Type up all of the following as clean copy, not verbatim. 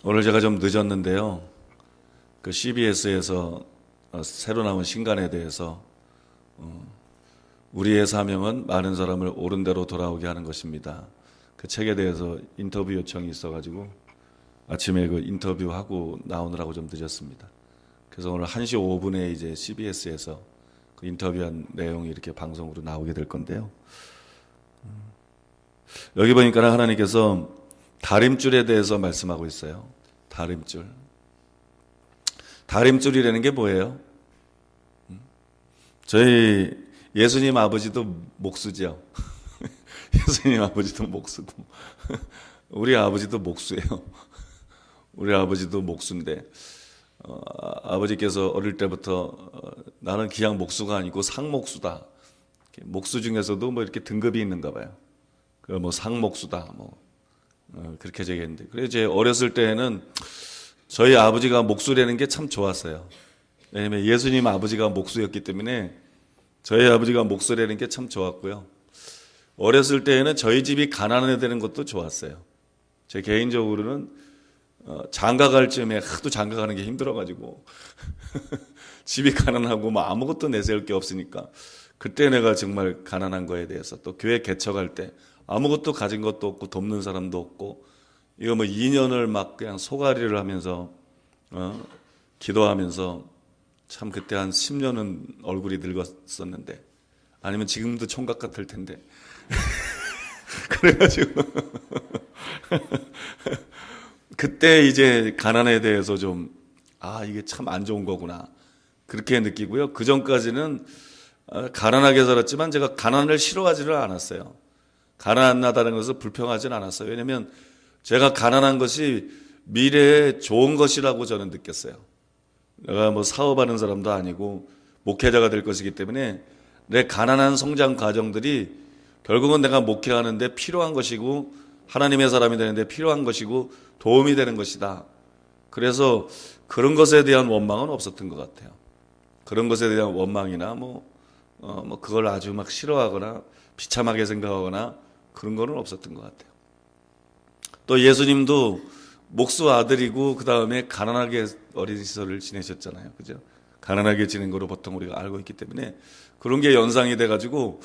오늘 제가 좀 늦었는데요. 그 CBS에서 새로 나온 신간에 대해서 우리의 사명은 많은 사람을 옳은 대로 돌아오게 하는 것입니다. 그 책에 대해서 인터뷰 요청이 있어가지고 아침에 그 인터뷰하고 나오느라고 좀 늦었습니다. 그래서 오늘 1시 5분에 이제 CBS에서 그 인터뷰한 내용이 이렇게 방송으로 나오게 될 건데요. 여기 보니까 하나님께서 다림줄에 대해서 말씀하고 있어요. 다림줄. 다림줄이라는 게 뭐예요? 저희 예수님 아버지도 목수죠. 예수님 아버지도 목수고 우리 아버지도 목수예요. 우리 아버지도 목수인데 아버지께서 어릴 때부터 나는 그냥 목수가 아니고 상목수다. 목수 중에서도 뭐 이렇게 등급이 있는가 봐요. 그 뭐 상목수다 그렇게 얘기했는데, 그래서 제 어렸을 때에는 저희 아버지가 목수라는 게 참 좋았어요. 왜냐하면 예수님 아버지가 목수였기 때문에 저희 아버지가 목수라는 게 참 좋았고요. 어렸을 때에는 저희 집이 가난해되는 것도 좋았어요. 제 개인적으로는 장가 갈 쯤에 하도 장가 가는 게 힘들어가지고 집이 가난하고 뭐 아무것도 내세울 게 없으니까 그때 내가 정말 가난한 거에 대해서, 또 교회 개척할 때 아무것도 가진 것도 없고 돕는 사람도 없고, 이거 뭐 2년을 막 그냥 소가리를 하면서 기도하면서 참 그때 한 10년은 얼굴이 늙었었는데, 아니면 지금도 총각 같을 텐데 그래가지고 그때 이제 가난에 대해서 좀 이게 참 안 좋은 거구나 그렇게 느끼고요. 그 전까지는 가난하게 살았지만 제가 가난을 싫어하지를 않았어요. 가난하다는 것을 불평하지는 않았어요. 왜냐하면 제가 가난한 것이 미래에 좋은 것이라고 저는 느꼈어요. 내가 뭐 사업하는 사람도 아니고 목회자가 될 것이기 때문에 내 가난한 성장 과정들이 결국은 내가 목회하는데 필요한 것이고 하나님의 사람이 되는데 필요한 것이고 도움이 되는 것이다. 그래서 그런 것에 대한 원망은 없었던 것 같아요. 그런 것에 대한 원망이나 그걸 아주 막 싫어하거나 비참하게 생각하거나 그런 거는 없었던 것 같아요. 또 예수님도 목수 아들이고 그 다음에 가난하게 어린 시절을 지내셨잖아요. 그죠? 가난하게 지낸 거로 보통 우리가 알고 있기 때문에 그런 게 연상이 돼가지고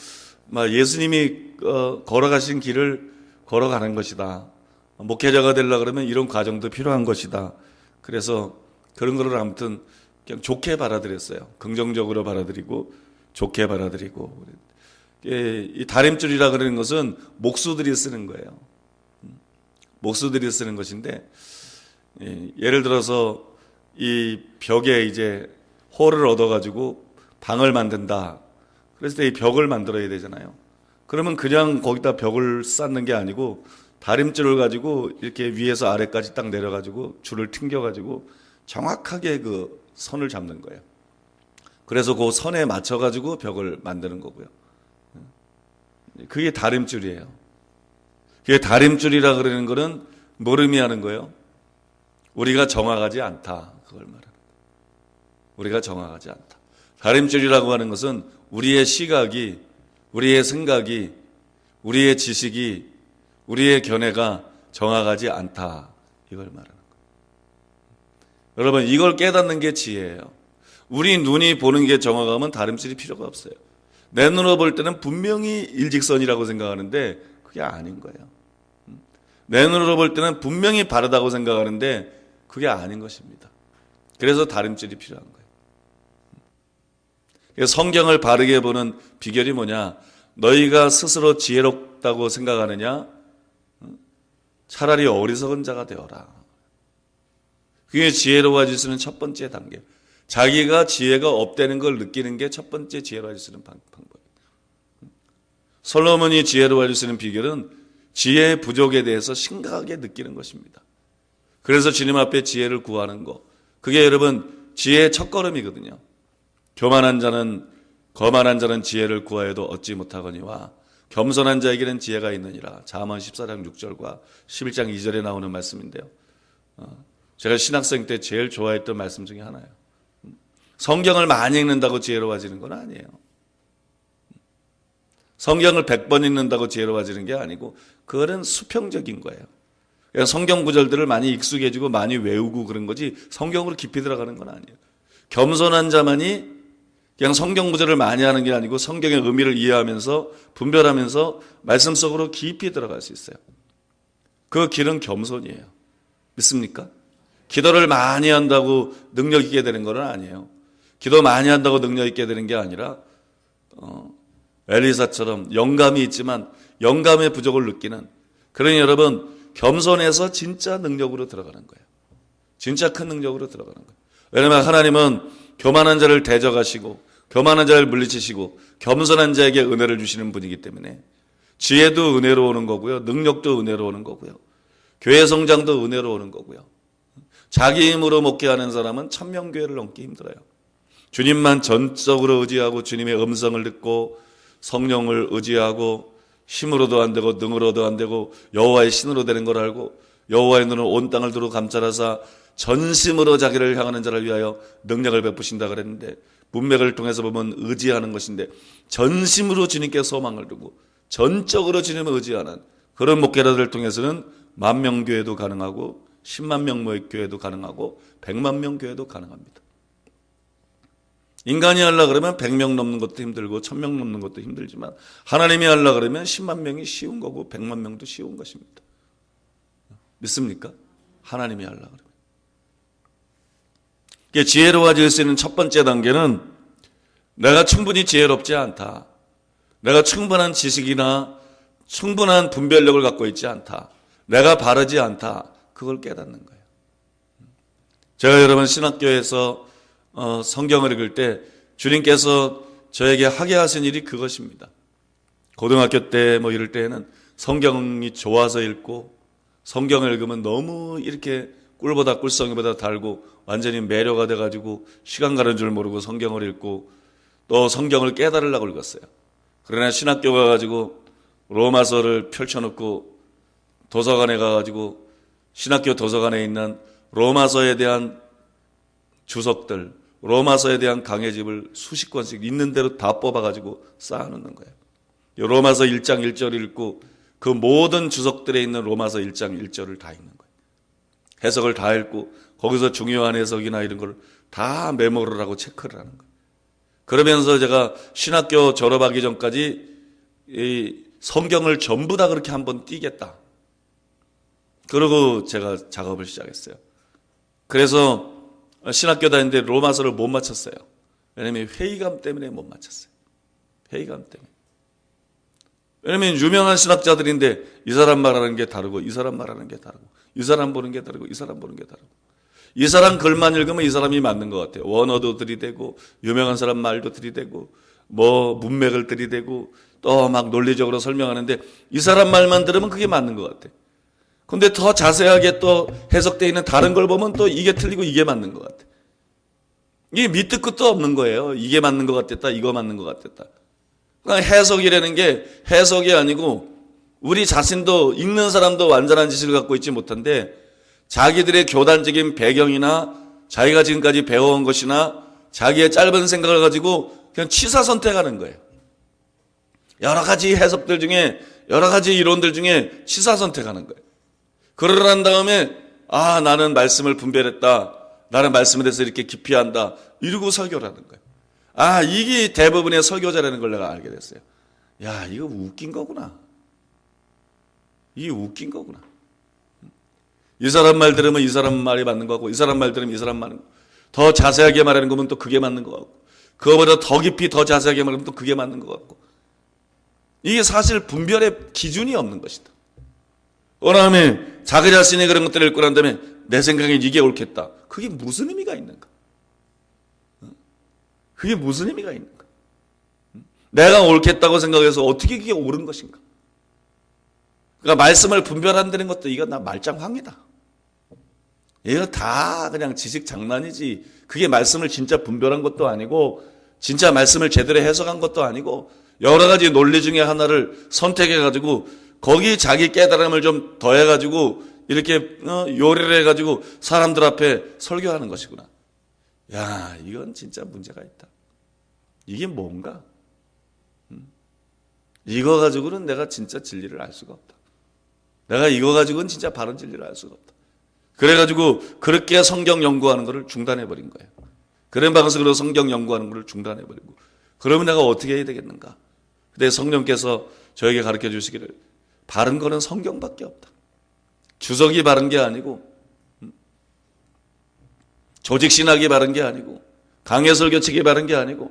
막 예수님이 걸어가신 길을 걸어가는 것이다. 목회자가 되려고 그러면 이런 과정도 필요한 것이다. 그래서 그런 거를 아무튼 그냥 좋게 받아들였어요. 긍정적으로 받아들이고 좋게 받아들이고. 이 다림줄이라 그러는 것은 목수들이 쓰는 거예요. 목수들이 쓰는 것인데, 예를 들어서 이 벽에 이제 홀을 얻어가지고 방을 만든다. 그랬을 때 이 벽을 만들어야 되잖아요. 그러면 그냥 거기다 벽을 쌓는 게 아니고 다림줄을 가지고 이렇게 위에서 아래까지 딱 내려가지고 줄을 튕겨가지고 정확하게 그 선을 잡는 거예요. 그래서 그 선에 맞춰가지고 벽을 만드는 거고요. 그게 다림줄이에요. 그게 다림줄이라 그러는 거는 뭘 의미하는 거예요? 우리가 정확하지 않다. 그걸 말하는 거예요. 우리가 정확하지 않다. 다림줄이라고 하는 것은 우리의 시각이, 우리의 생각이, 우리의 지식이, 우리의 견해가 정확하지 않다. 이걸 말하는 거예요. 여러분, 이걸 깨닫는 게 지혜예요. 우리 눈이 보는 게 정확하면 다림줄이 필요가 없어요. 내 눈으로 볼 때는 분명히 일직선이라고 생각하는데 그게 아닌 거예요. 내 눈으로 볼 때는 분명히 바르다고 생각하는데 그게 아닌 것입니다. 그래서 다림줄이 필요한 거예요. 그래서 성경을 바르게 보는 비결이 뭐냐? 너희가 스스로 지혜롭다고 생각하느냐? 차라리 어리석은 자가 되어라. 그게 지혜로워질 수 있는 첫 번째 단계. 자기가 지혜가 없다는 걸 느끼는 게 첫 번째 지혜로워질 수 있는 방법이에요. 솔로몬이 지혜로워질 수 있는 비결은 지혜의 부족에 대해서 심각하게 느끼는 것입니다. 그래서 주님 앞에 지혜를 구하는 거, 그게 여러분 지혜의 첫걸음이거든요. 거만한 자는 지혜를 구하여도 얻지 못하거니와 겸손한 자에게는 지혜가 있느니라. 잠언 14장 6절과 11장 2절에 나오는 말씀인데요. 제가 신학생 때 제일 좋아했던 말씀 중에 하나예요. 성경을 많이 읽는다고 지혜로워지는 건 아니에요. 성경을 100번 읽는다고 지혜로워지는 게 아니고 그거는 수평적인 거예요. 그냥 성경 구절들을 많이 익숙해지고 많이 외우고 그런 거지 성경으로 깊이 들어가는 건 아니에요. 겸손한 자만이 그냥 성경 구절을 많이 하는 게 아니고 성경의 의미를 이해하면서 분별하면서 말씀 속으로 깊이 들어갈 수 있어요. 그 길은 겸손이에요. 믿습니까? 기도를 많이 한다고 능력 있게 되는 건 아니에요. 기도 많이 한다고 능력 있게 되는 게 아니라 엘리사처럼 영감이 있지만 영감의 부족을 느끼는, 그러니 여러분 겸손해서 진짜 능력으로 들어가는 거예요. 진짜 큰 능력으로 들어가는 거예요. 왜냐하면 하나님은 교만한 자를 대적하시고 교만한 자를 물리치시고 겸손한 자에게 은혜를 주시는 분이기 때문에 지혜도 은혜로 오는 거고요, 능력도 은혜로 오는 거고요, 교회 성장도 은혜로 오는 거고요. 자기 힘으로 목회하는 사람은 천명교회를 넘기 힘들어요. 주님만 전적으로 의지하고 주님의 음성을 듣고 성령을 의지하고 힘으로도 안 되고 능으로도 안 되고 여호와의 신으로 되는 걸 알고 여호와의 눈은 온 땅을 두루 감찰하사 전심으로 자기를 향하는 자를 위하여 능력을 베푸신다 그랬는데, 문맥을 통해서 보면 의지하는 것인데 전심으로 주님께 소망을 두고 전적으로 주님을 의지하는 그런 목회자들을 통해서는 10,000명 교회도 가능하고 10만 명 교회도 가능하고 100만 명 교회도 가능합니다. 인간이 하려고 그러면 100명 넘는 것도 힘들고 1000명 넘는 것도 힘들지만 하나님이 하려고 그러면 10만 명이 쉬운 거고 100만 명도 쉬운 것입니다. 믿습니까? 하나님이 하려고 그러면. 지혜로워질 수 있는 첫 번째 단계는 내가 충분히 지혜롭지 않다, 내가 충분한 지식이나 충분한 분별력을 갖고 있지 않다, 내가 바르지 않다, 그걸 깨닫는 거예요. 제가 여러분 신학교에서 성경을 읽을 때 주님께서 저에게 하게 하신 일이 그것입니다. 고등학교 때 뭐 이럴 때에는 성경이 좋아서 읽고 성경을 읽으면 너무 이렇게 꿀보다 꿀성이보다 달고 완전히 매료가 돼가지고 시간 가는 줄 모르고 성경을 읽고 또 성경을 깨달으려고 읽었어요. 그러나 신학교 가가지고 로마서를 펼쳐놓고 도서관에 가가지고 신학교 도서관에 있는 로마서에 대한 주석들, 로마서에 대한 강해집을 수십 권씩 있는 대로 다 뽑아가지고 쌓아놓는 거예요. 로마서 1장 1절 읽고 그 모든 주석들에 있는 로마서 1장 1절을 다 읽는 거예요. 해석을 다 읽고 거기서 중요한 해석이나 이런 걸 다 메모를 하고 체크를 하는 거예요. 그러면서 제가 신학교 졸업하기 전까지 이 성경을 전부 다 그렇게 한번 띄겠다. 그러고 제가 작업을 시작했어요. 그래서 신학교 다니는데 로마서를 못 맞췄어요. 왜냐하면 회의감 때문에 못 맞췄어요. 회의감 때문에. 왜냐하면 유명한 신학자들인데 이 사람 말하는 게 다르고 이 사람 말하는 게 다르고 이 사람 보는 게 다르고 이 사람 보는 게 다르고 이 사람 글만 읽으면 이 사람이 맞는 것 같아요. 원어도 들이대고 유명한 사람 말도 들이대고 뭐 문맥을 들이대고 또 막 논리적으로 설명하는데 이 사람 말만 들으면 그게 맞는 것 같아요. 근데 더 자세하게 또 해석되어 있는 다른 걸 보면 또 이게 틀리고 이게 맞는 것 같아. 이게 밑도 끝도 없는 거예요. 이게 맞는 것 같았다, 이거 맞는 것 같았다. 그러니까 해석이라는 게 해석이 아니고 우리 자신도 읽는 사람도 완전한 지식을 갖고 있지 못한데 자기들의 교단적인 배경이나 자기가 지금까지 배워온 것이나 자기의 짧은 생각을 가지고 그냥 취사 선택하는 거예요. 여러 가지 해석들 중에 여러 가지 이론들 중에 취사 선택하는 거예요. 그러란 다음에 나는 말씀을 분별했다, 나는 말씀에 대해서 이렇게 깊이 한다, 이러고 설교를 하는 거예요. 이게 대부분의 설교자라는 걸 내가 알게 됐어요. 야, 이거 웃긴 거구나. 이게 웃긴 거구나. 이 사람 말 들으면 이 사람 말이 맞는 거 같고 이 사람 말 들으면 이 사람 말은 더 자세하게 말하는 거면 또 그게 맞는 거 같고 그거보다 더 깊이 더 자세하게 말하면 또 그게 맞는 거 같고, 이게 사실 분별의 기준이 없는 것이다. 그다음에 자기 자신이 그런 것들을 읽고 난 다음에 내 생각엔 이게 옳겠다. 그게 무슨 의미가 있는가? 그게 무슨 의미가 있는가? 내가 옳겠다고 생각해서 어떻게 그게 옳은 것인가? 그러니까 말씀을 분별한다는 것도 이거 나 말짱황이다. 이거 다 그냥 지식 장난이지. 그게 말씀을 진짜 분별한 것도 아니고 진짜 말씀을 제대로 해석한 것도 아니고 여러 가지 논리 중에 하나를 선택해가지고 거기 자기 깨달음을 좀 더해가지고 이렇게 요리를 해가지고 사람들 앞에 설교하는 것이구나. 야, 이건 진짜 문제가 있다. 이게 뭔가? 이거 가지고는 내가 진짜 진리를 알 수가 없다. 내가 이거 가지고는 진짜 바른 진리를 알 수가 없다. 그래가지고 그렇게 성경 연구하는 것을 중단해버린 거예요. 그런 방식으로 성경 연구하는 것을 중단해버리고, 그러면 내가 어떻게 해야 되겠는가? 근데 성령께서 저에게 가르쳐 주시기를, 바른 거는 성경밖에 없다. 주석이 바른 게 아니고, 조직신학이 바른 게 아니고, 강해설교책이 바른 게 아니고,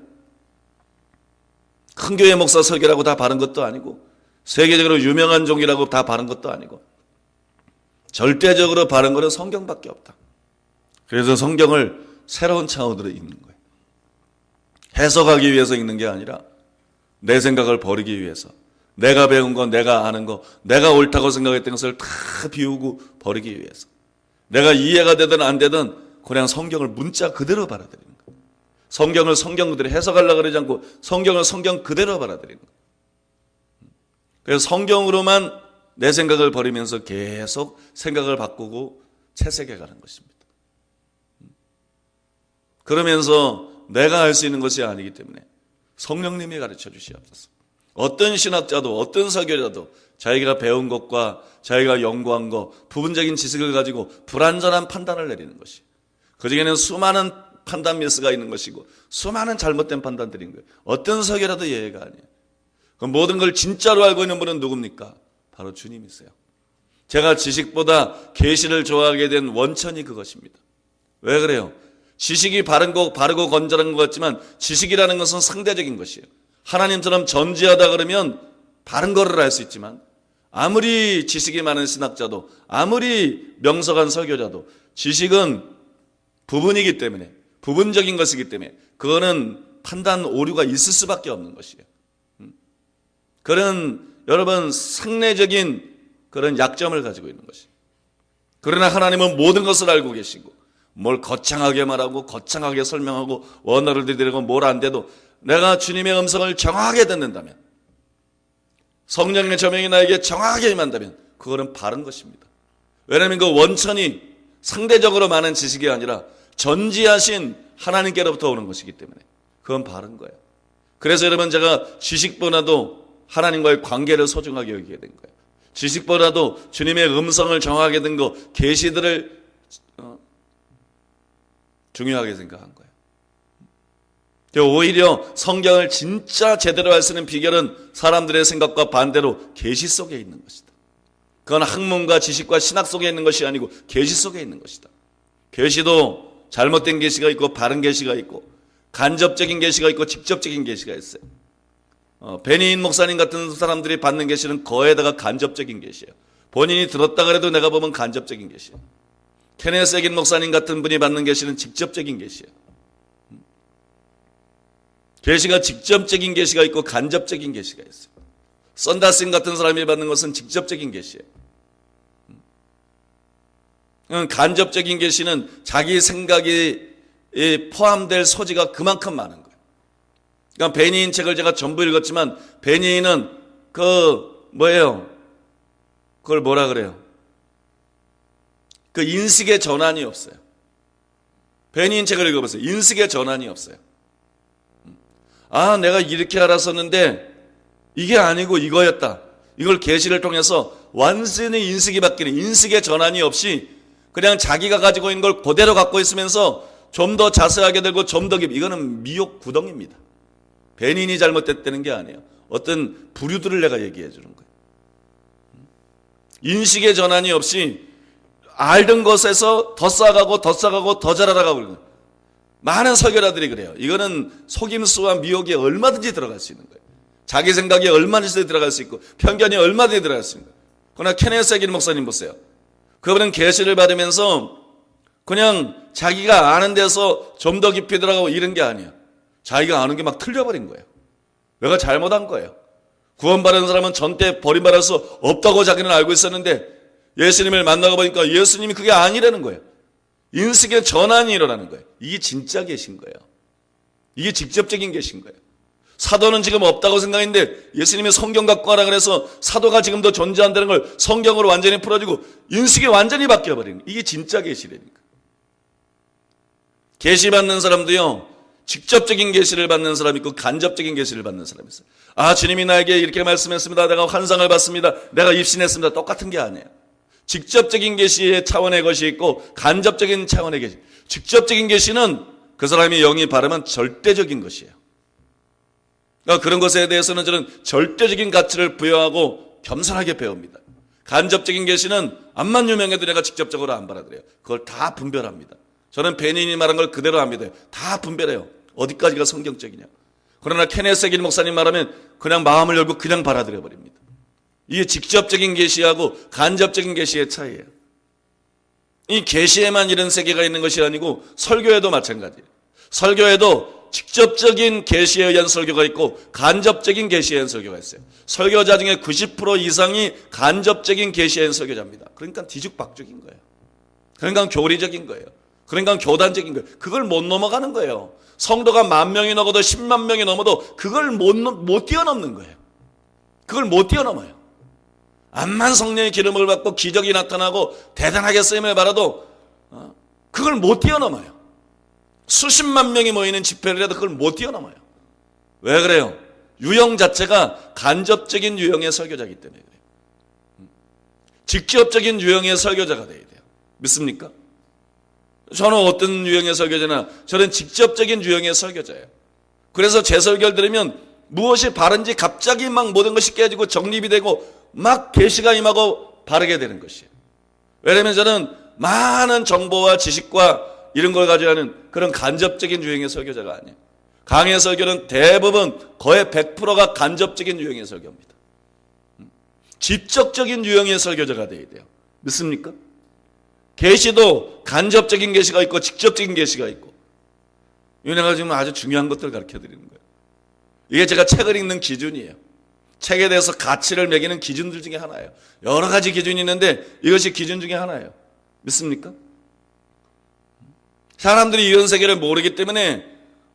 큰 교회 목사 설교라고 다 바른 것도 아니고, 세계적으로 유명한 종이라고 다 바른 것도 아니고, 절대적으로 바른 거는 성경밖에 없다. 그래서 성경을 새로운 차원으로 읽는 거예요. 해석하기 위해서 읽는 게 아니라 내 생각을 버리기 위해서, 내가 배운 거, 내가 아는 거, 내가 옳다고 생각했던 것을 다 비우고 버리기 위해서, 내가 이해가 되든 안 되든 그냥 성경을 문자 그대로 받아들이는 거예요. 성경을 성경 그대로 해석하려고 그러지 않고 성경을 성경 그대로 받아들이는 거예요. 그래서 성경으로만 내 생각을 버리면서 계속 생각을 바꾸고 채색해가는 것입니다. 그러면서 내가 할 수 있는 것이 아니기 때문에 성령님이 가르쳐 주시옵소서. 어떤 신학자도 어떤 설교자도 자기가 배운 것과 자기가 연구한 것, 부분적인 지식을 가지고 불완전한 판단을 내리는 것이, 그중에는 수많은 판단 미스가 있는 것이고 수많은 잘못된 판단들인 거예요. 어떤 설교라도 예외가 아니에요. 그 모든 걸 진짜로 알고 있는 분은 누굽니까? 바로 주님이세요. 제가 지식보다 계시를 좋아하게 된 원천이 그것입니다. 왜 그래요? 지식이 바르고 건전한 것 같지만 지식이라는 것은 상대적인 것이에요. 하나님처럼 전지하다 그러면 바른 거를 알 수 있지만, 아무리 지식이 많은 신학자도 아무리 명석한 설교자도 지식은 부분이기 때문에, 부분적인 것이기 때문에 그거는 판단 오류가 있을 수밖에 없는 것이에요. 그런 여러분 상례적인 그런 약점을 가지고 있는 것이에요. 그러나 하나님은 모든 것을 알고 계시고, 뭘 거창하게 말하고 거창하게 설명하고 원어를 들이대고 뭘 안 돼도 내가 주님의 음성을 정확하게 듣는다면, 성령의 조명이 나에게 정확하게 임한다면 그거는 바른 것입니다. 왜냐하면 그 원천이 상대적으로 많은 지식이 아니라 전지하신 하나님께로부터 오는 것이기 때문에 그건 바른 거예요. 그래서 여러분, 제가 지식보다도 하나님과의 관계를 소중하게 여기게 된 거예요. 지식보다도 주님의 음성을 정확하게 든 거, 계시들을 중요하게 생각한 거예요. 오히려 성경을 진짜 제대로 알 수 있는 비결은 사람들의 생각과 반대로 계시 속에 있는 것이다. 그건 학문과 지식과 신학 속에 있는 것이 아니고 계시 속에 있는 것이다. 계시도 잘못된 계시가 있고 바른 계시가 있고, 간접적인 계시가 있고 직접적인 계시가 있어요. 베니인 목사님 같은 사람들이 받는 계시는 거에다가 간접적인 계시예요. 본인이 들었다 그래도 내가 보면 간접적인 계시예요. 케네스 에긴 목사님 같은 분이 받는 계시는 직접적인 계시예요. 계시가 직접적인 계시가 있고 간접적인 계시가 있어요. 썬다슨 같은 사람이 받는 것은 직접적인 계시예요. 간접적인 계시는 자기 생각이 포함될 소지가 그만큼 많은 거예요. 그러니까 베니인 책을 제가 전부 읽었지만, 베니인은 그걸 뭐라 그래요? 그 인식의 전환이 없어요. 베니인 책을 읽어보세요. 인식의 전환이 없어요. 아, 내가 이렇게 알았었는데 이게 아니고 이거였다. 이걸 계시를 통해서 완전히 인식이 바뀌는, 인식의 전환이 없이 그냥 자기가 가지고 있는 걸 그대로 갖고 있으면서 좀 더 자세하게 되고 좀 더 깊이, 이거는 미혹 구덩입니다. 베니인이 잘못됐다는 게 아니에요. 어떤 부류들을 내가 얘기해 주는 거예요. 인식의 전환이 없이 알던 것에서 더 쌓아가고 더 쌓아가고 더 잘 알아가고 그러는 거예요. 많은 설교자들이 그래요. 이거는 속임수와 미혹이 얼마든지 들어갈 수 있는 거예요. 자기 생각이 얼마든지 들어갈 수 있고 편견이 얼마든지 들어갈 수 있는 거예요. 그러나 케네스 에긴 목사님 보세요. 그분은 계시를 받으면서 그냥 자기가 아는 데서 좀 더 깊이 들어가고 이런 게 아니에요. 자기가 아는 게 막 틀려버린 거예요. 내가 잘못한 거예요. 구원받은 사람은 전때 버림받을 수 없다고 자기는 알고 있었는데 예수님을 만나고 보니까 예수님이 그게 아니라는 거예요. 인식의 전환이 일어나는 거예요. 이게 진짜 계신 거예요. 이게 직접적인 계신 거예요. 사도는 지금 없다고 생각했는데 예수님이 성경 갖고 가라 그래서 사도가 지금도 존재한다는 걸 성경으로 완전히 풀어주고 인식이 완전히 바뀌어버리는 거예요. 이게 진짜 계시라니까. 계시 받는 사람도요, 직접적인 계시를 받는 사람이 있고 간접적인 계시를 받는 사람이 있어요. 아, 주님이 나에게 이렇게 말씀했습니다. 내가 환상을 받습니다. 내가 입신했습니다. 똑같은 게 아니에요. 직접적인 계시의 차원의 것이 있고 간접적인 차원의 계시. 직접적인 계시는 그 사람이 영이 바르면 절대적인 것이에요. 그러니까 그런 것에 대해서는 저는 절대적인 가치를 부여하고 겸손하게 배웁니다. 간접적인 계시는 암만 유명해도 내가 직접적으로 안 받아들여요. 그걸 다 분별합니다. 저는 베니인이 말한 걸 그대로 합니다. 다 분별해요. 어디까지가 성경적이냐. 그러나 케네스 세긴 목사님 말하면 그냥 마음을 열고 그냥 받아들여 버립니다. 이게 직접적인 계시하고 간접적인 계시의 차이예요. 이 계시에만 이런 세계가 있는 것이 아니고 설교에도 마찬가지예요. 설교에도 직접적인 계시에 의한 설교가 있고 간접적인 계시에 의한 설교가 있어요. 설교자 중에 90% 이상이 간접적인 계시에 의한 설교자입니다. 그러니까 뒤죽박죽인 거예요. 그러니까 교리적인 거예요. 그러니까 교단적인 거예요. 그걸 못 넘어가는 거예요. 성도가 10,000명이 넘어도 10만 명이 넘어도 그걸 못 뛰어넘는 거예요. 그걸 못 뛰어넘어요. 암만 성령의 기름을 받고 기적이 나타나고 대단하게 쓰임을 받아도 그걸 못 뛰어넘어요. 수십만 명이 모이는 집회를 해도 그걸 못 뛰어넘어요. 왜 그래요? 유형 자체가 간접적인 유형의 설교자이기 때문에 그래요. 직접적인 유형의 설교자가 돼야 돼요. 믿습니까? 저는 어떤 유형의 설교자나 저는 직접적인 유형의 설교자예요. 그래서 제 설교를 들으면 무엇이 바른지 갑자기 막 모든 것이 깨지고 정립이 되고 막 계시가 임하고 바르게 되는 것이에요. 왜냐하면 저는 많은 정보와 지식과 이런 걸 가지고 하는 그런 간접적인 유형의 설교자가 아니에요. 강의 설교는 대부분 거의 100%가 간접적인 유형의 설교입니다. 직접적인 유형의 설교자가 되어야 돼요. 믿습니까? 계시도 간접적인 계시가 있고 직접적인 계시가 있고 이네가 지금 아주 중요한 것들을 가르쳐 드리는 거예요. 이게 제가 책을 읽는 기준이에요. 책에 대해서 가치를 매기는 기준들 중에 하나예요. 여러 가지 기준이 있는데 이것이 기준 중에 하나예요. 믿습니까? 사람들이 이런 세계를 모르기 때문에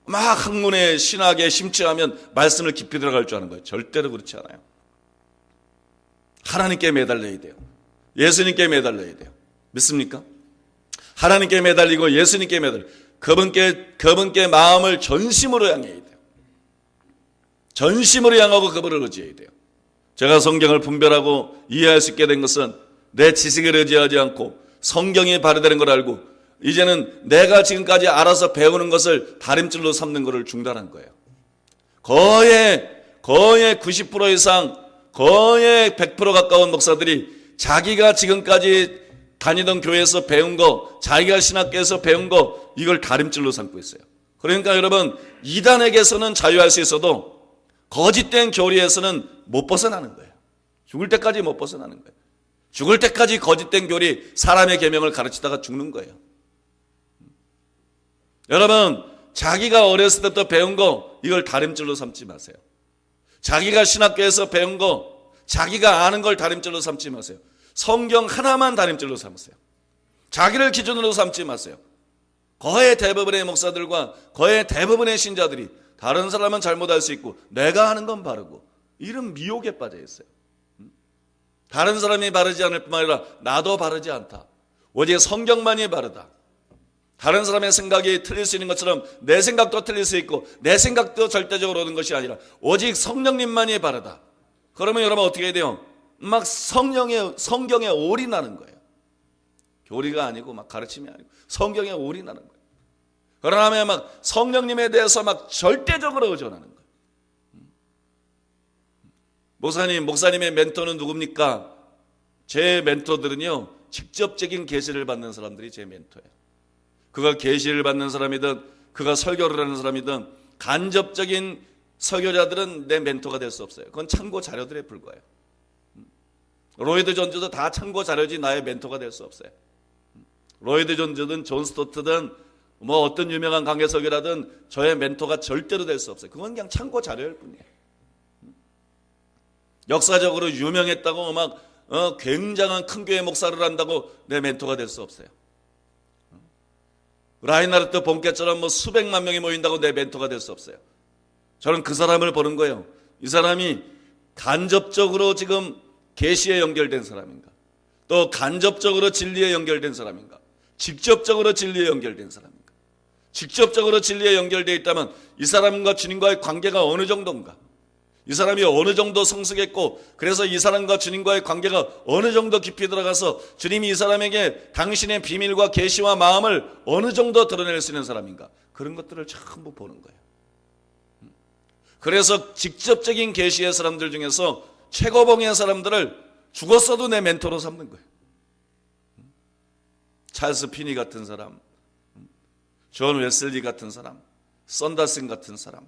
막 학문에 신학에 심취하면 말씀을 깊이 들어갈 줄 아는 거예요. 절대로 그렇지 않아요. 하나님께 매달려야 돼요. 예수님께 매달려야 돼요. 믿습니까? 하나님께 매달리고 예수님께 매달리고 그분께 마음을 전심으로 향해야 돼요. 전심으로 향하고 그분을 의지해야 돼요. 제가 성경을 분별하고 이해할 수 있게 된 것은 내 지식을 의지하지 않고 성경이 발효되는 걸 알고 이제는 내가 지금까지 알아서 배우는 것을 다림질로 삼는 것을 중단한 거예요. 거의 90% 이상 거의 100% 가까운 목사들이 자기가 지금까지 다니던 교회에서 배운 거, 자기가 신학교에서 배운 거 이걸 다림질로 삼고 있어요. 그러니까 여러분 이단에게서는 자유할 수 있어도 거짓된 교리에서는 못 벗어나는 거예요. 죽을 때까지 못 벗어나는 거예요. 죽을 때까지 거짓된 교리, 사람의 계명을 가르치다가 죽는 거예요. 여러분 자기가 어렸을 때부터 배운 거 이걸 다림질로 삼지 마세요. 자기가 신학교에서 배운 거, 자기가 아는 걸 다림질로 삼지 마세요. 성경 하나만 다림질로 삼으세요. 자기를 기준으로 삼지 마세요. 거의 대부분의 목사들과 거의 대부분의 신자들이 다른 사람은 잘못할 수 있고 내가 하는 건 바르고 이런 미혹에 빠져 있어요. 다른 사람이 바르지 않을 뿐만 아니라 나도 바르지 않다. 오직 성경만이 바르다. 다른 사람의 생각이 틀릴 수 있는 것처럼 내 생각도 틀릴 수 있고 내 생각도 절대적으로 옳은 것이 아니라 오직 성령님만이 바르다. 그러면 여러분 어떻게 해야 돼요? 막 성경에 올인하는 거예요. 교리가 아니고 막 가르침이 아니고 성경에 올인하는 거예요. 그러나 막 성령님에 대해서 막 절대적으로 의존하는 거예요. 목사님의 멘토는 누굽니까? 제 멘토들은요, 직접적인 계시를 받는 사람들이 제 멘토예요. 그가 계시를 받는 사람이든 그가 설교를 하는 사람이든 간접적인 설교자들은 내 멘토가 될 수 없어요. 그건 참고 자료들에 불과해요. 로이드 존즈도 다 참고 자료지 나의 멘토가 될 수 없어요. 로이드 존즈든 존 스토트든 뭐 어떤 유명한 강해 설교라든 저의 멘토가 절대로 될 수 없어요. 그건 그냥 참고 자료일 뿐이에요. 역사적으로 유명했다고 막 굉장한 큰 교회 목사를 한다고 내 멘토가 될 수 없어요. 라인하르트 본캐처럼 뭐 수백만 명이 모인다고 내 멘토가 될 수 없어요. 저는 그 사람을 보는 거예요. 이 사람이 간접적으로 지금 계시에 연결된 사람인가, 또 간접적으로 진리에 연결된 사람인가, 직접적으로 진리에 연결된 사람인가. 직접적으로 진리에 연결되어 있다면 이 사람과 주님과의 관계가 어느 정도인가? 이 사람이 어느 정도 성숙했고, 그래서 이 사람과 주님과의 관계가 어느 정도 깊이 들어가서 주님이 이 사람에게 당신의 비밀과 계시와 마음을 어느 정도 드러낼 수 있는 사람인가? 그런 것들을 전부 보는 거예요. 그래서 직접적인 계시의 사람들 중에서 최고봉의 사람들을 죽었어도 내 멘토로 삼는 거예요. 찰스 피니 같은 사람, 존 웨슬리 같은 사람, 썬더슨 같은 사람,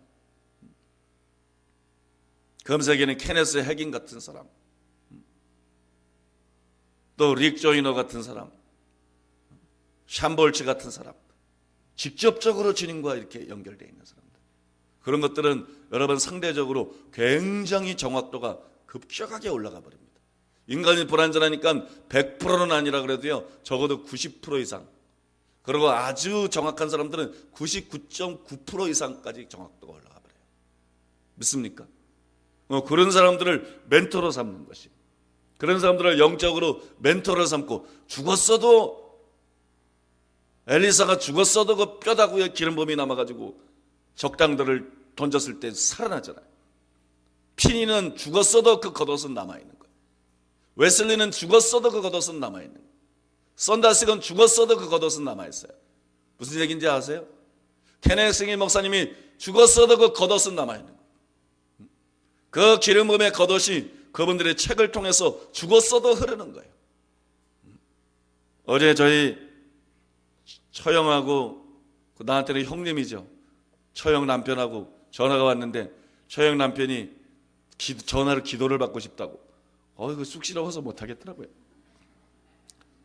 금세기는 케네스 해긴 같은 사람, 또 릭 조이너 같은 사람, 샴볼츠 같은 사람, 직접적으로 주님과 이렇게 연결되어 있는 사람들, 그런 것들은 여러분 상대적으로 굉장히 정확도가 급격하게 올라가 버립니다. 인간이 불완전하니까 100%는 아니라 그래도요, 적어도 90% 이상, 그리고 아주 정확한 사람들은 99.9% 이상까지 정확도가 올라가 버려요. 믿습니까? 그런 사람들을 멘토로 삼는 것이, 그런 사람들을 영적으로 멘토를 삼고, 죽었어도, 엘리사가 죽었어도 그 뼈다구에 기름범이 남아가지고 적당들을 던졌을 때 살아나잖아요. 피니는 죽었어도 그 겉옷은 남아있는 거예요. 웨슬리는 죽었어도 그 겉옷은 남아있는 거예요. 썬다스는 죽었어도 그 겉옷은 남아있어요. 무슨 얘기인지 아세요? 케네스 해긴 목사님이 죽었어도 그 겉옷은 남아있는 거예요. 그 기름붐의 겉옷이 그분들의 책을 통해서 죽었어도 흐르는 거예요. 어제 저희 처형하고, 나한테는 형님이죠, 처형 남편하고 전화가 왔는데, 처형 남편이 전화를 기도를 받고 싶다고. 이거 쑥스러워서 못하겠더라고요.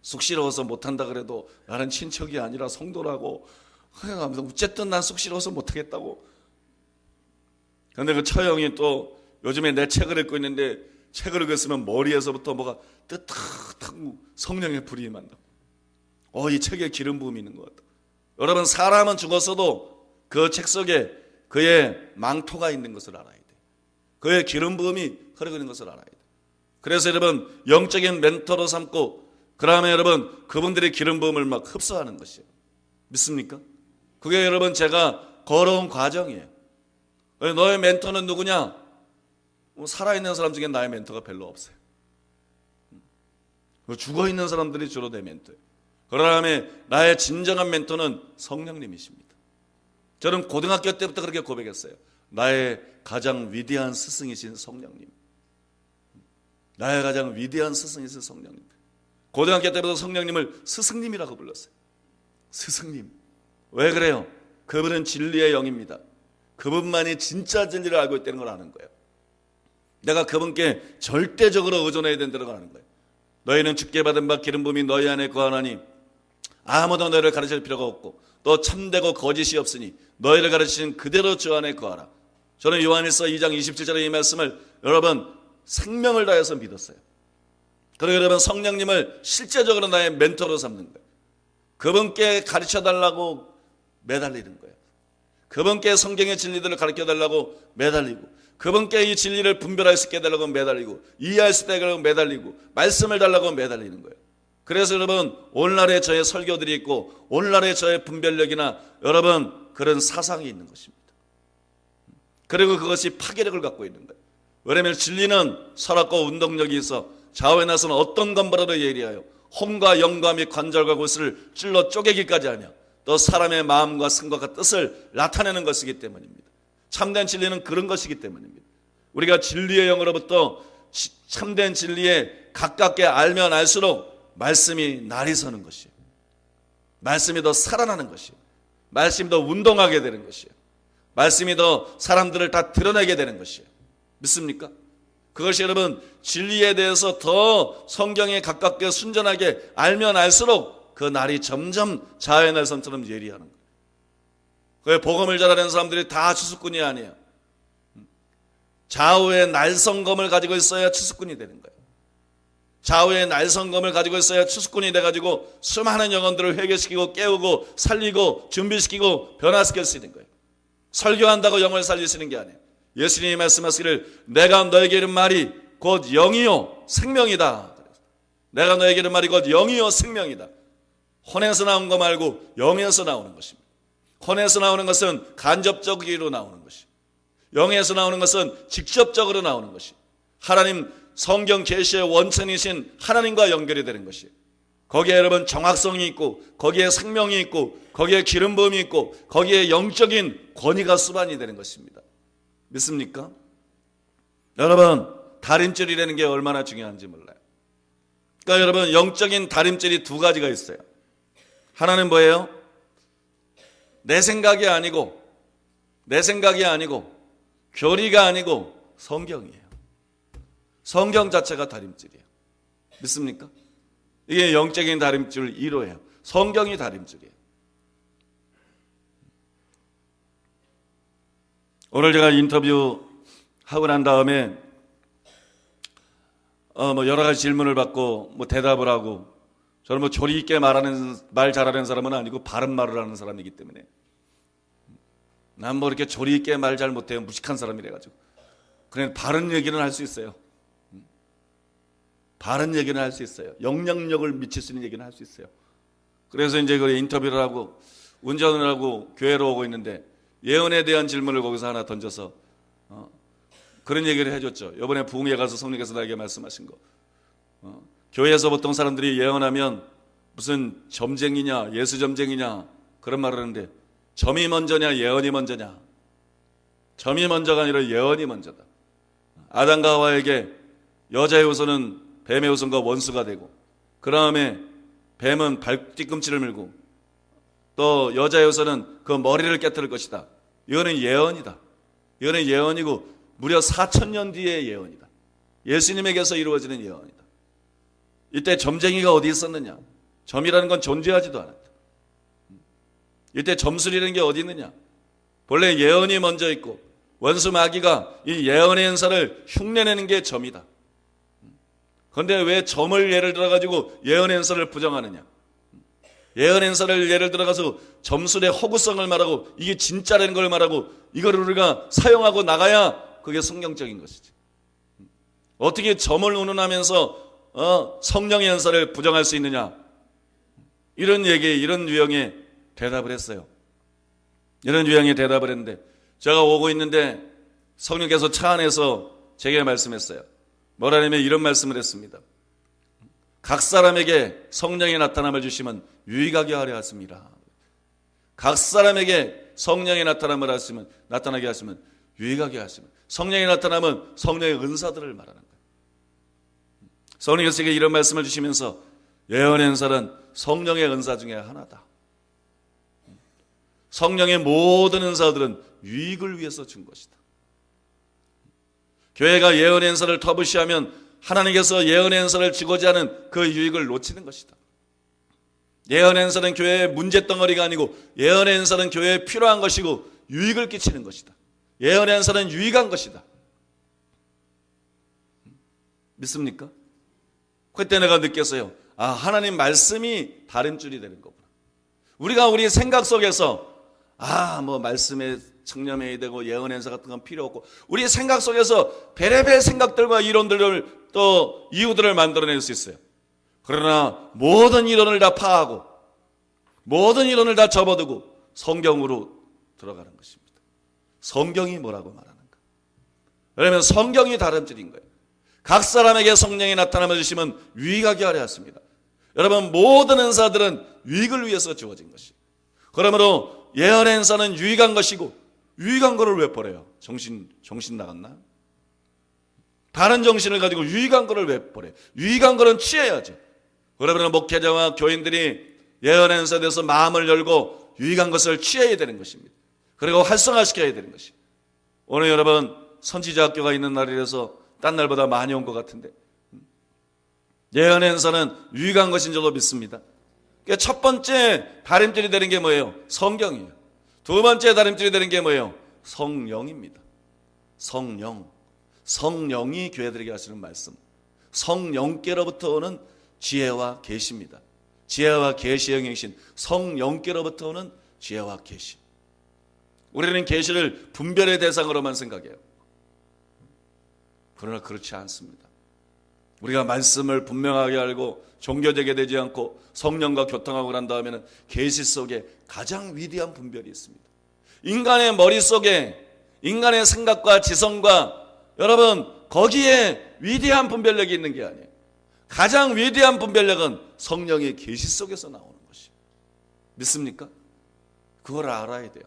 쑥스러워서 못한다 그래도 나는 친척이 아니라 성도라고. 어쨌든 난 쑥스러워서 못하겠다고. 그런데 그 처형이 또 요즘에 내 책을 읽고 있는데, 책을 읽었으면 머리에서부터 뭐가 뜨뜻하고 성령의 불이 임한다고. 이 책에 기름 부음이 있는 것 같다. 여러분, 사람은 죽었어도 그 책 속에 그의 망토가 있는 것을 알아야 돼. 그의 기름 부음이 흐르고 있는 것을 알아야 돼. 그래서 여러분, 영적인 멘토로 삼고, 그 다음에 여러분 그분들의 기름 부음을 막 흡수하는 것이에요. 믿습니까? 그게 여러분 제가 걸어온 과정이에요. 너의 멘토는 누구냐? 살아있는 사람 중에 나의 멘토가 별로 없어요. 죽어있는 사람들이 주로 내 멘토예요. 그 다음에 나의 진정한 멘토는 성령님이십니다. 저는 고등학교 때부터 그렇게 고백했어요. 나의 가장 위대한 스승이신 성령님. 나의 가장 위대한 스승이신 성령님. 고등학교 때부터 성령님을 스승님이라고 불렀어요. 스승님. 왜 그래요? 그분은 진리의 영입니다. 그분만이 진짜 진리를 알고 있다는 걸 아는 거예요. 내가 그분께 절대적으로 의존해야 된다는 걸 아는 거예요. 너희는 주께 받은 바 기름 부음이 너희 안에 거하나니 아무도 너희를 가르칠 필요가 없고 또 참되고 거짓이 없으니 너희를 가르치신 그대로 주 안에 거하라. 저는 요한일서 2장 27절의 이 말씀을 여러분 생명을 다해서 믿었어요. 그리고 여러분 성령님을 실제적으로 나의 멘토로 삼는 거예요. 그분께 가르쳐달라고 매달리는 거예요. 그분께 성경의 진리들을 가르쳐달라고 매달리고, 그분께 이 진리를 분별할 수 있게 해달라고 매달리고, 이해할 수 있게 해달라고 매달리고, 말씀을 달라고 매달리는 거예요. 그래서 여러분 오늘날의 저의 설교들이 있고 오늘날의 저의 분별력이나 여러분 그런 사상이 있는 것입니다. 그리고 그것이 파괴력을 갖고 있는 거예요. 왜냐하면 진리는 설악과 운동력이 있어 좌우에 나서는 어떤 건보라도 예리하여 혼과 영과 및 관절과 골수를 찔러 쪼개기까지 하며 또 사람의 마음과 생각과 뜻을 나타내는 것이기 때문입니다. 참된 진리는 그런 것이기 때문입니다. 우리가 진리의 영으로부터 참된 진리에 가깝게 알면 알수록 말씀이 날이 서는 것이에요. 말씀이 더 살아나는 것이에요. 말씀이 더 운동하게 되는 것이에요. 말씀이 더 사람들을 다 드러내게 되는 것이에요. 믿습니까? 그것이 여러분 진리에 대해서 더 성경에 가깝게 순전하게 알면 알수록 그 날이 점점 자의 날선처럼 예리하는 거예요. 그 복음을 잘하는 사람들이 다 추수꾼이 아니에요. 좌우의 날성검을 가지고 있어야 추수꾼이 되는 거예요. 좌우의 날성검을 가지고 있어야 추수꾼이 돼가지고 수많은 영혼들을 회개시키고 깨우고 살리고 준비시키고 변화시킬 수 있는 거예요. 설교한다고 영을 살릴 수 있는 게 아니에요. 예수님이 말씀하시기를 내가 너에게 이른 말이 곧 영이요 생명이다. 내가 너에게 이른 말이 곧 영이요 생명이다. 혼에서 나온 거 말고 영에서 나오는 것입니다. 혼에서 나오는 것은 간접적으로 나오는 것이, 영에서 나오는 것은 직접적으로 나오는 것이, 하나님 성경 계시의 원천이신 하나님과 연결이 되는 것이, 거기에 여러분 정확성이 있고, 거기에 생명이 있고, 거기에 기름 부음이 있고, 거기에 영적인 권위가 수반이 되는 것입니다. 믿습니까? 여러분, 다림질이라는 게 얼마나 중요한지 몰라요. 그러니까 여러분, 영적인 다림질이 두 가지가 있어요. 하나는 뭐예요? 내 생각이 아니고 교리가 아니고 성경이에요. 성경 자체가 다림질이에요. 믿습니까? 이게 영적인 다림질 1호예요. 성경이 다림질이에요. 오늘 제가 인터뷰 하고 난 다음에 여러 가지 질문을 받고 대답을 하고, 저는 조리 있게 말 잘하는 사람은 아니고 바른 말을 하는 사람이기 때문에, 난 이렇게 조리 있게 말 잘 못해요. 무식한 사람이래가지고. 그냥 바른 얘기는 할 수 있어요. 바른 얘기는 할 수 있어요. 영향력을 미칠 수 있는 얘기는 할 수 있어요. 그래서 이제 그 인터뷰를 하고 운전을 하고 교회로 오고 있는데, 예언에 대한 질문을 거기서 하나 던져서 그런 얘기를 해줬죠. 이번에 부흥회 가서 성령께서 나에게 말씀하신 거, 교회에서 보통 사람들이 예언하면 무슨 점쟁이냐, 예수 점쟁이냐 그런 말을 하는데, 점이 먼저냐 예언이 먼저냐? 점이 먼저가 아니라 예언이 먼저다. 아담과 하와에게 여자의 후손은 뱀의 후손과 원수가 되고, 그 다음에 뱀은 발뒤꿈치를 밀고, 또 여자의 후손은 그 머리를 깨뜨릴 것이다. 이거는 예언이다. 이거는 예언이고 무려 4,000년 뒤의 예언이다. 예수님에게서 이루어지는 예언이다. 이때 점쟁이가 어디 있었느냐? 점이라는 건 존재하지도 않았다. 이때 점술이라는 게 어디 있느냐? 본래 예언이 먼저 있고, 원수 마귀가 이 예언의 연사를 흉내내는 게 점이다. 그런데 왜 점을 예를 들어가지고 예언의 연사를 부정하느냐? 예언의 연사를 예를 들어가서 점술의 허구성을 말하고, 이게 진짜라는 걸 말하고, 이걸 우리가 사용하고 나가야 그게 성경적인 것이지. 어떻게 점을 운운하면서 성령의 연사를 부정할 수 있느냐? 이런 얘기, 이런 유형의 대답을 했어요. 이런 유형의 대답을 했는데, 제가 오고 있는데 성령께서 차 안에서 제게 말씀했어요. 뭐라냐면 이런 말씀을 했습니다. 각 사람에게 성령의 나타남을 주시면 유익하게 하려 하십니다. 각 사람에게 성령의 나타나게 하시면 유익하게 하시면, 성령의 나타남은 성령의 은사들을 말하는 거예요. 성령께서 제게 이런 말씀을 주시면서, 예언의 은사는 성령의 은사 중에 하나다. 성령의 모든 은사들은 유익을 위해서 준 것이다. 교회가 예언의 은사를 터부시하면 하나님께서 예언의 은사를 주고자 하는 그 유익을 놓치는 것이다. 예언의 은사는 교회의 문제덩어리가 아니고, 예언의 은사는 교회에 필요한 것이고 유익을 끼치는 것이다. 예언의 은사는 유익한 것이다. 믿습니까? 그때 내가 느꼈어요. 하나님 말씀이 다림줄이 되는 거구나. 우리가 우리 생각 속에서 말씀에 청렴해야 되고 예언의 은사 같은 건 필요 없고, 우리 생각 속에서 별의별 생각들과 이론들을 또 이유들을 만들어낼 수 있어요. 그러나 모든 이론을 다 파하고 모든 이론을 다 접어두고 성경으로 들어가는 것입니다. 성경이 뭐라고 말하는가? 왜냐하면 성경이 다림줄인 거예요. 각 사람에게 성령이 나타남을 주시면 유익하게 하려 하십니다. 여러분, 모든 은사들은 유익을 위해서 주어진 것이에요. 그러므로 예언의 은사는 유익한 것이고, 유익한 거를 왜 버려요? 정신 나갔나? 다른 정신을 가지고 유익한 거를 왜 버려요? 유익한 거는 취해야죠. 그러면 목회자와 교인들이 예언의 은사에 대해서 마음을 열고 유익한 것을 취해야 되는 것입니다. 그리고 활성화시켜야 되는 것입니다. 오늘 여러분 선지자 학교가 있는 날이라서 딴 날보다 많이 온 것 같은데, 예언의 은사는 유익한 것인 줄로 믿습니다. 그러니까 첫 번째 다림질이 되는 게 뭐예요? 성경이에요. 두 번째 다림질이 되는 게 뭐예요? 성령입니다. 성령이 교회들에게 하시는 말씀, 성령께로부터 오는 지혜와 계시입니다. 지혜와 계시의 행신, 성령께로부터 오는 지혜와 계시. 우리는 계시를 분별의 대상으로만 생각해요. 그러나 그렇지 않습니다. 우리가 말씀을 분명하게 알고 종교되게 되지 않고 성령과 교통하고 난 다음에는 계시 속에 가장 위대한 분별이 있습니다. 인간의 머릿속에 인간의 생각과 지성과 여러분 거기에 위대한 분별력이 있는 게 아니에요. 가장 위대한 분별력은 성령의 계시 속에서 나오는 것이에요. 믿습니까? 그걸 알아야 돼요.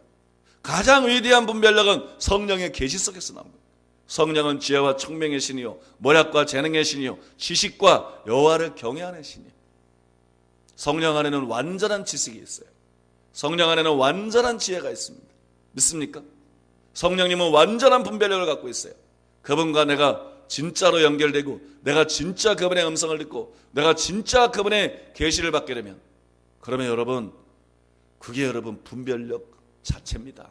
가장 위대한 분별력은 성령의 계시 속에서 나옵니다. 성령은 지혜와 총명의 신이요 모략과 재능의 신이요 지식과 여호와를 경외하는 신이에요. 성령 안에는 완전한 지식이 있어요. 성령 안에는 완전한 지혜가 있습니다. 믿습니까? 성령님은 완전한 분별력을 갖고 있어요. 그분과 내가 진짜로 연결되고 내가 진짜 그분의 음성을 듣고 내가 진짜 그분의 계시를 받게 되면 그러면 여러분 그게 여러분 분별력 자체입니다.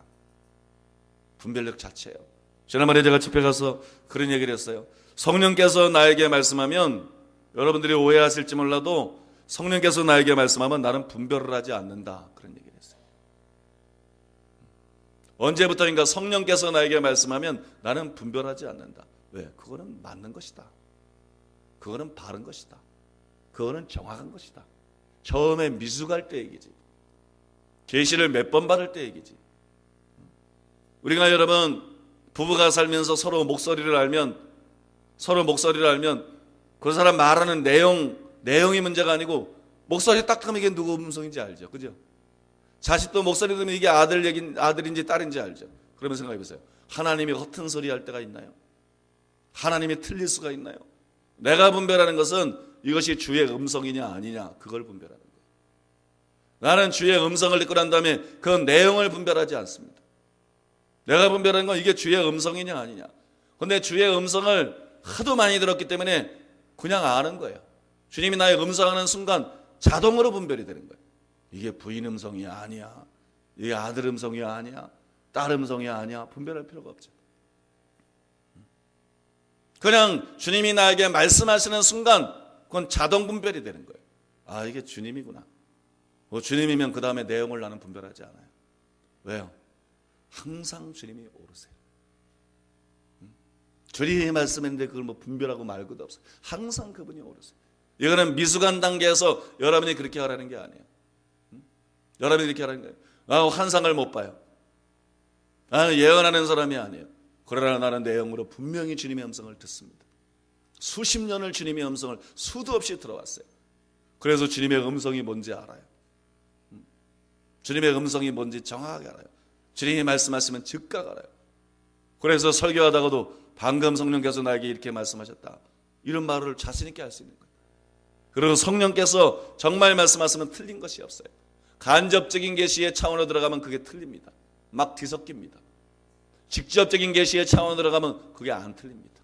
분별력 자체예요. 지난번에 제가 집회 가서 그런 얘기를 했어요. 성령께서 나에게 말씀하면 여러분들이 오해하실지 몰라도 성령께서 나에게 말씀하면 나는 분별을 하지 않는다. 그런 얘기를 했어요. 언제부터인가 성령께서 나에게 말씀하면 나는 분별하지 않는다. 왜? 그거는 맞는 것이다. 그거는 바른 것이다. 그거는 정확한 것이다. 처음에 미숙할 때 얘기지. 계시를 몇 번 받을 때 얘기지. 우리가 여러분 부부가 살면서 서로 목소리를 알면 그 사람 말하는 내용이 문제가 아니고 목소리 딱 들으면 이게 누구 음성인지 알죠. 그죠? 자식도 목소리 들으면 이게 아들인지 딸인지 알죠. 그러면 생각해 보세요. 하나님이 허튼 소리 할 때가 있나요? 하나님이 틀릴 수가 있나요? 내가 분별하는 것은 이것이 주의 음성이냐 아니냐 그걸 분별하는 거예요. 나는 주의 음성을 듣고 난 다음에 그 내용을 분별하지 않습니다. 내가 분별하는 건 이게 주의 음성이냐 아니냐. 그런데 주의 음성을 하도 많이 들었기 때문에 그냥 아는 거예요. 주님이 나의 음성하는 순간 자동으로 분별이 되는 거예요. 이게 부인 음성이 아니야. 이게 아들 음성이 아니야. 딸 음성이 아니야. 분별할 필요가 없죠. 그냥 주님이 나에게 말씀하시는 순간 그건 자동 분별이 되는 거예요. 아, 이게 주님이구나. 주님이면 그 다음에 내용을 나는 분별하지 않아요. 왜요? 항상 주님이 오르세요. 주님이 말씀했는데 그걸 뭐 분별하고 말 것도 없어요. 항상 그분이 오르세요. 이거는 미숙한 단계에서 여러분이 그렇게 하라는 게 아니에요. 여러분이 그렇게 하라는 거예요. 아, 환상을 못 봐요. 나는 예언하는 사람이 아니에요. 그러나 나는 내용으로 분명히 주님의 음성을 듣습니다. 수십 년을 주님의 음성을 수도 없이 들어왔어요. 그래서 주님의 음성이 뭔지 알아요. 주님의 음성이 뭔지 정확하게 알아요. 주님이 말씀하시면 즉각 알아요. 그래서 설교하다가도 방금 성령께서 나에게 이렇게 말씀하셨다. 이런 말을 자신 있게 할 수 있는 거예요. 그리고 성령께서 정말 말씀하시면 틀린 것이 없어요. 간접적인 계시의 차원으로 들어가면 그게 틀립니다. 막 뒤섞입니다. 직접적인 계시의 차원으로 들어가면 그게 안 틀립니다.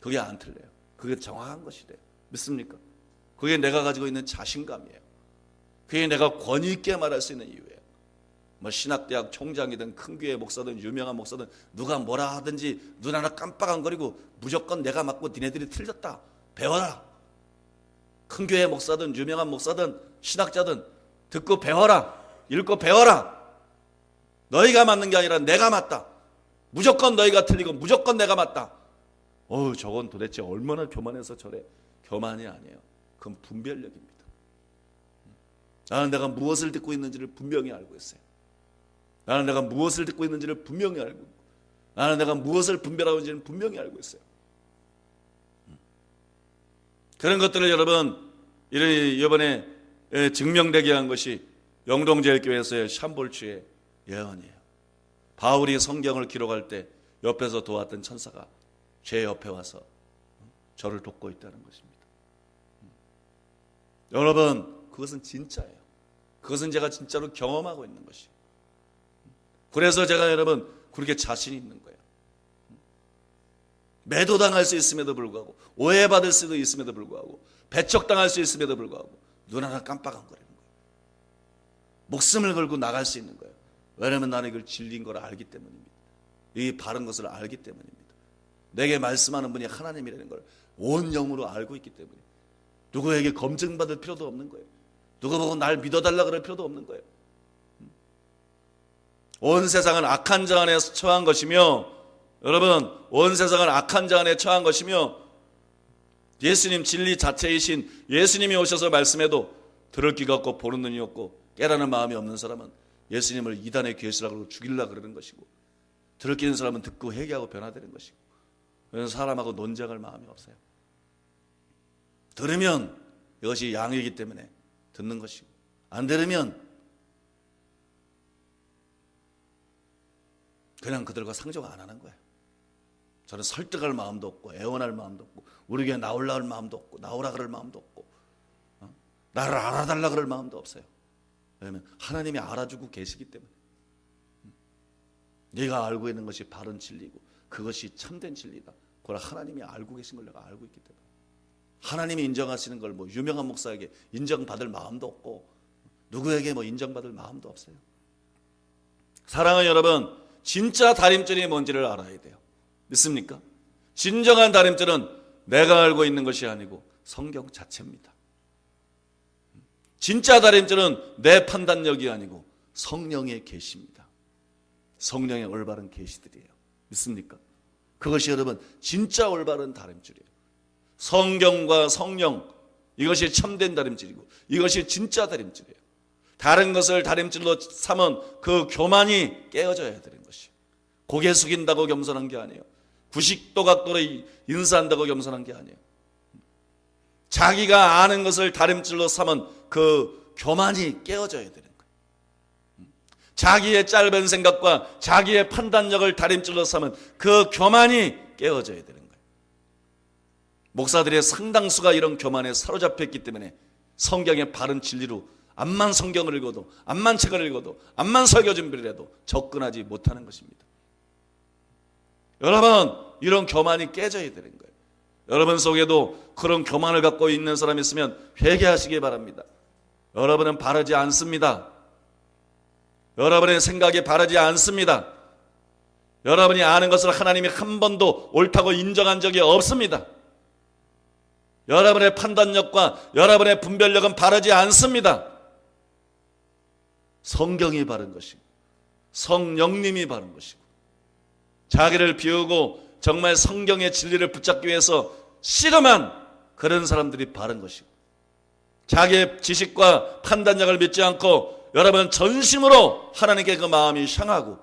그게 안 틀려요. 그게 정확한 것이래요. 믿습니까? 그게 내가 가지고 있는 자신감이에요. 그게 내가 권위 있게 말할 수 있는 이유예요. 뭐 신학대학 총장이든 큰 교회 목사든 유명한 목사든 누가 뭐라 하든지 눈 하나 깜빡 안 거리고 무조건 내가 맞고 니네들이 틀렸다. 배워라. 큰 교회 목사든 유명한 목사든 신학자든 듣고 배워라. 읽고 배워라. 너희가 맞는 게 아니라 내가 맞다. 무조건 너희가 틀리고 무조건 내가 맞다. 저건 도대체 얼마나 교만해서 저래. 교만이 아니에요. 그건 분별력입니다. 나는 내가 무엇을 듣고 있는지를 분명히 알고 있어요. 나는 내가 무엇을 듣고 있는지를 분명히 알고 있고 나는 내가 무엇을 분별하고 있는지를 분명히 알고 있어요. 그런 것들을 여러분 이번에 증명되게 한 것이 영동제일교회에서의 샴볼주의 예언이에요. 바울이 성경을 기록할 때 옆에서 도왔던 천사가 제 옆에 와서 저를 돕고 있다는 것입니다. 여러분 그것은 진짜예요. 그것은 제가 진짜로 경험하고 있는 것이에요. 그래서 제가 여러분 그렇게 자신이 있는 거예요. 매도당할 수 있음에도 불구하고 오해받을 수도 있음에도 불구하고 배척당할 수 있음에도 불구하고 눈 하나 깜빡 안 거리는 거예요. 목숨을 걸고 나갈 수 있는 거예요. 왜냐하면 나는 이걸 진리인 걸 알기 때문입니다. 이 바른 것을 알기 때문입니다. 내게 말씀하는 분이 하나님이라는 걸 온 영으로 알고 있기 때문에 누구에게 검증받을 필요도 없는 거예요. 누가 보고 날 믿어달라 그럴 필요도 없는 거예요. 온 세상은 악한 자 안에 처한 것이며 여러분 온 세상은 악한 자 안에 처한 것이며 예수님 진리 자체이신 예수님이 오셔서 말씀해도 들을 귀가 없고 보는 눈이 없고 깨라는 마음이 없는 사람은 예수님을 이단의 계시라고 죽이려고 그러는 것이고, 들을 끼는 사람은 듣고 회개하고 변화되는 것이고, 그래서 사람하고 논쟁할 마음이 없어요. 들으면 이것이 양이기 때문에 듣는 것이고, 안 들으면 그냥 그들과 상종 안 하는 거예요. 저는 설득할 마음도 없고 애원할 마음도 없고 우리 교회 나오려고 할 마음도 없고 나오라 그럴 마음도 없고 나를 알아달라 그럴 마음도 없어요. 왜냐하면 하나님이 알아주고 계시기 때문에. 네가 알고 있는 것이 바른 진리고 그것이 참된 진리다, 그걸 하나님이 알고 계신 걸 내가 알고 있기 때문에 하나님이 인정하시는 걸 뭐 유명한 목사에게 인정받을 마음도 없고 누구에게 뭐 인정받을 마음도 없어요. 사랑하는 여러분, 진짜 다림질이 뭔지를 알아야 돼요. 믿습니까? 진정한 다림질은 내가 알고 있는 것이 아니고 성경 자체입니다. 진짜 다림질은 내 판단력이 아니고 성령의 계시입니다. 성령의 올바른 계시들이에요. 믿습니까? 그것이 여러분 진짜 올바른 다림질이에요. 성경과 성령, 이것이 참된 다림질이고 이것이 진짜 다림질이에요. 다른 것을 다림질로 삼은 그 교만이 깨어져야 되는 것이에요. 고개 숙인다고 겸손한 게 아니에요. 90도 각도로 인사한다고 겸손한 게 아니에요. 자기가 아는 것을 다림질로 삼은 그 교만이 깨어져야 되는 거예요. 자기의 짧은 생각과 자기의 판단력을 다림질로 삼은 그 교만이 깨어져야 되는 거예요. 목사들의 상당수가 이런 교만에 사로잡혔기 때문에 성경의 바른 진리로 암만 성경을 읽어도, 암만 책을 읽어도, 암만 설교 준비를 해도 접근하지 못하는 것입니다. 여러분, 이런 교만이 깨져야 되는 거예요. 여러분 속에도 그런 교만을 갖고 있는 사람이 있으면 회개하시기 바랍니다. 여러분은 바르지 않습니다. 여러분의 생각이 바르지 않습니다. 여러분이 아는 것을 하나님이 한 번도 옳다고 인정한 적이 없습니다. 여러분의 판단력과 여러분의 분별력은 바르지 않습니다. 성경이 바른 것이고 성령님이 바른 것이고 자기를 비우고 정말 성경의 진리를 붙잡기 위해서 씨름한 그런 사람들이 바른 것이고, 자기의 지식과 판단력을 믿지 않고 여러분 전심으로 하나님께 그 마음이 향하고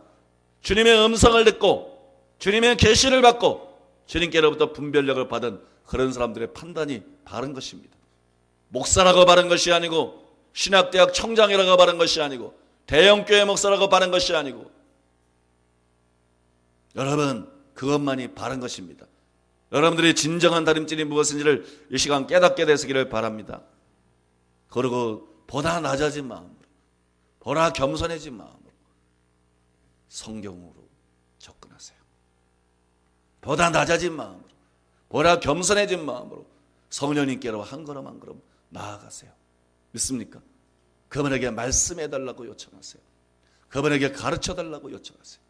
주님의 음성을 듣고 주님의 계시를 받고 주님께로부터 분별력을 받은 그런 사람들의 판단이 바른 것입니다. 목사라고 바른 것이 아니고 신학대학 청장이라고 바른 것이 아니고 대형교회 목사라고 바른 것이 아니고 여러분 그것만이 바른 것입니다. 여러분들이 진정한 다림질이 무엇인지를 이 시간 깨닫게 되시기를 바랍니다. 그리고 보다 낮아진 마음으로, 보다 겸손해진 마음으로 성경으로 접근하세요. 보다 낮아진 마음으로, 보다 겸손해진 마음으로 성령님께로 한 걸음 한 걸음 나아가세요. 믿습니까? 그분에게 말씀해달라고 요청하세요. 그분에게 가르쳐달라고 요청하세요.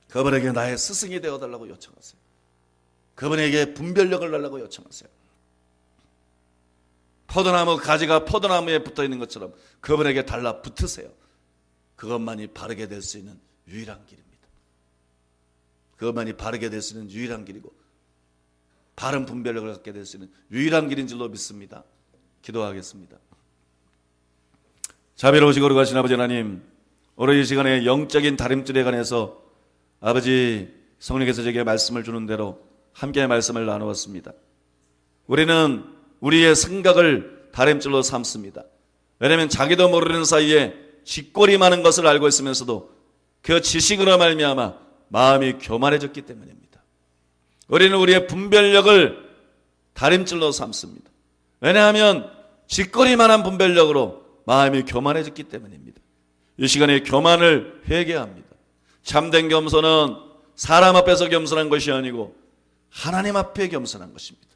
그분에게 나의 스승이 되어달라고 요청하세요. 그분에게 분별력을 달라고 요청하세요. 포도나무 가지가 포도나무에 붙어있는 것처럼 그분에게 달라붙으세요. 그것만이 바르게 될 수 있는 유일한 길입니다. 그것만이 바르게 될 수 있는 유일한 길이고 바른 분별력을 갖게 될 수 있는 유일한 길인 줄로 믿습니다. 기도하겠습니다. 자비로우시고 거룩하신 아버지 하나님, 오늘 이 시간에 영적인 다림질에 관해서 아버지 성령께서 제게 말씀을 주는 대로 함께 말씀을 나누었습니다. 우리는 우리의 생각을 다림질로 삼습니다. 왜냐하면 자기도 모르는 사이에 쥐꼬리 많은 것을 알고 있으면서도 그 지식으로 말미암아 마음이 교만해졌기 때문입니다. 우리는 우리의 분별력을 다림질로 삼습니다. 왜냐하면 쥐꼬리만한 분별력으로 마음이 교만해졌기 때문입니다. 이 시간에 교만을 회개합니다. 참된 겸손은 사람 앞에서 겸손한 것이 아니고 하나님 앞에 겸손한 것입니다.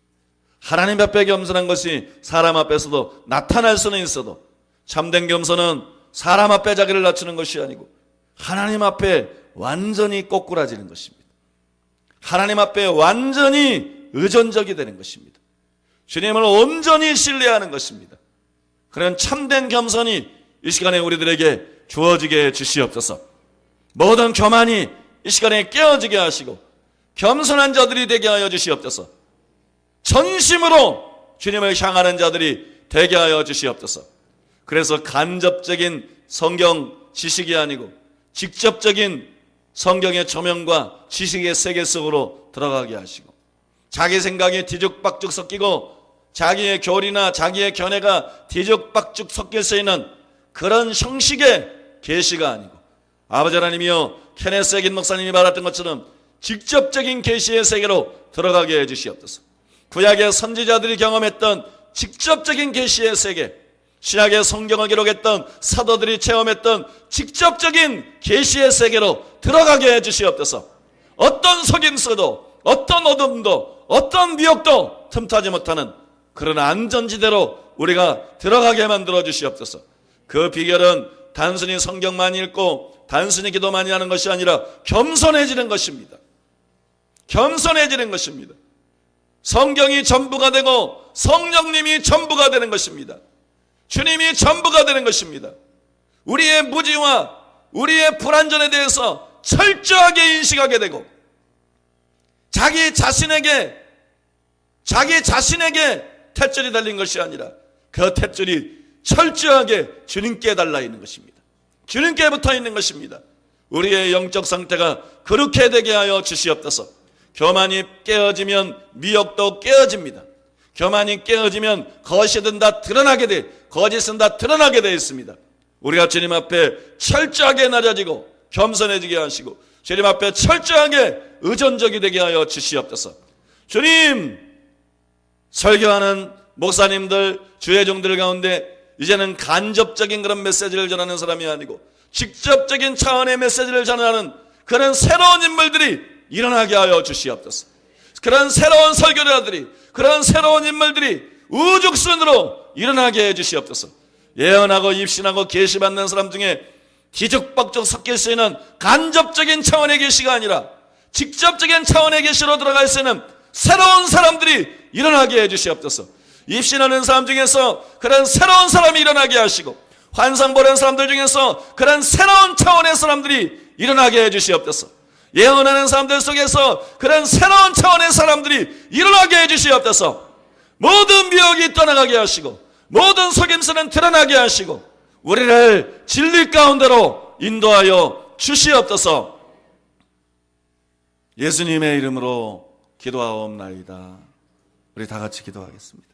하나님 앞에 겸손한 것이 사람 앞에서도 나타날 수는 있어도 참된 겸손은 사람 앞에 자기를 낮추는 것이 아니고 하나님 앞에 완전히 꼬꾸라지는 것입니다. 하나님 앞에 완전히 의존적이 되는 것입니다. 주님을 온전히 신뢰하는 것입니다. 그런 참된 겸손이 이 시간에 우리들에게 주어지게 해 주시옵소서. 모든 교만이 이 시간에 깨어지게 하시고 겸손한 자들이 되게 하여 주시옵소서. 전심으로 주님을 향하는 자들이 되게 하여 주시옵소서. 그래서 간접적인 성경 지식이 아니고 직접적인 성경의 조명과 지식의 세계 속으로 들어가게 하시고, 자기 생각이 뒤죽박죽 섞이고 자기의 교리나 자기의 견해가 뒤죽박죽 섞일 수 있는 그런 형식의 계시가 아니고, 아버지 하나님이여, 케네스 에긴 목사님이 말했던 것처럼 직접적인 계시의 세계로 들어가게 해주시옵소서. 구약의 선지자들이 경험했던 직접적인 계시의 세계, 신약의 성경을 기록했던 사도들이 체험했던 직접적인 계시의 세계로 들어가게 해주시옵소서. 어떤 속임수도, 어떤 어둠도, 어떤 미혹도 틈타지 못하는 그런 안전지대로 우리가 들어가게 만들어 주시옵소서. 그 비결은 단순히 성경만 읽고 단순히 기도 많이 하는 것이 아니라 겸손해지는 것입니다. 겸손해지는 것입니다. 성경이 전부가 되고 성령님이 전부가 되는 것입니다. 주님이 전부가 되는 것입니다. 우리의 무지와 우리의 불완전에 대해서 철저하게 인식하게 되고, 자기 자신에게 탯줄이 달린 것이 아니라 그 탯줄이 철저하게 주님께 달라 있는 것입니다. 주님께 붙어 있는 것입니다. 우리의 영적 상태가 그렇게 되게 하여 주시옵소서. 교만이 깨어지면 미혹도 깨어집니다. 교만이 깨어지면 거짓은 다 드러나게 돼 있습니다. 우리가 주님 앞에 철저하게 낮아지고 겸손해지게 하시고 주님 앞에 철저하게 의존적이 되게 하여 주시옵소서. 주님, 설교하는 목사님들, 주의 종들 가운데 이제는 간접적인 그런 메시지를 전하는 사람이 아니고 직접적인 차원의 메시지를 전하는 그런 새로운 인물들이 일어나게 하여 주시옵소서. 그런 새로운 설교자들이, 그런 새로운 인물들이 우죽순으로 일어나게 해 주시옵소서. 예언하고 입신하고 계시받는 사람 중에 뒤죽박죽 섞일 수 있는 간접적인 차원의 계시가 아니라 직접적인 차원의 계시로 들어갈 수 있는 새로운 사람들이 일어나게 해 주시옵소서. 입신하는 사람 중에서 그런 새로운 사람이 일어나게 하시고, 환상 보는 사람들 중에서 그런 새로운 차원의 사람들이 일어나게 해 주시옵소서. 예언하는 사람들 속에서 그런 새로운 차원의 사람들이 일어나게 해 주시옵소서. 모든 미혹이 떠나가게 하시고 모든 속임수는 드러나게 하시고 우리를 진리 가운데로 인도하여 주시옵소서. 예수님의 이름으로 기도하옵나이다. 우리 다 같이 기도하겠습니다.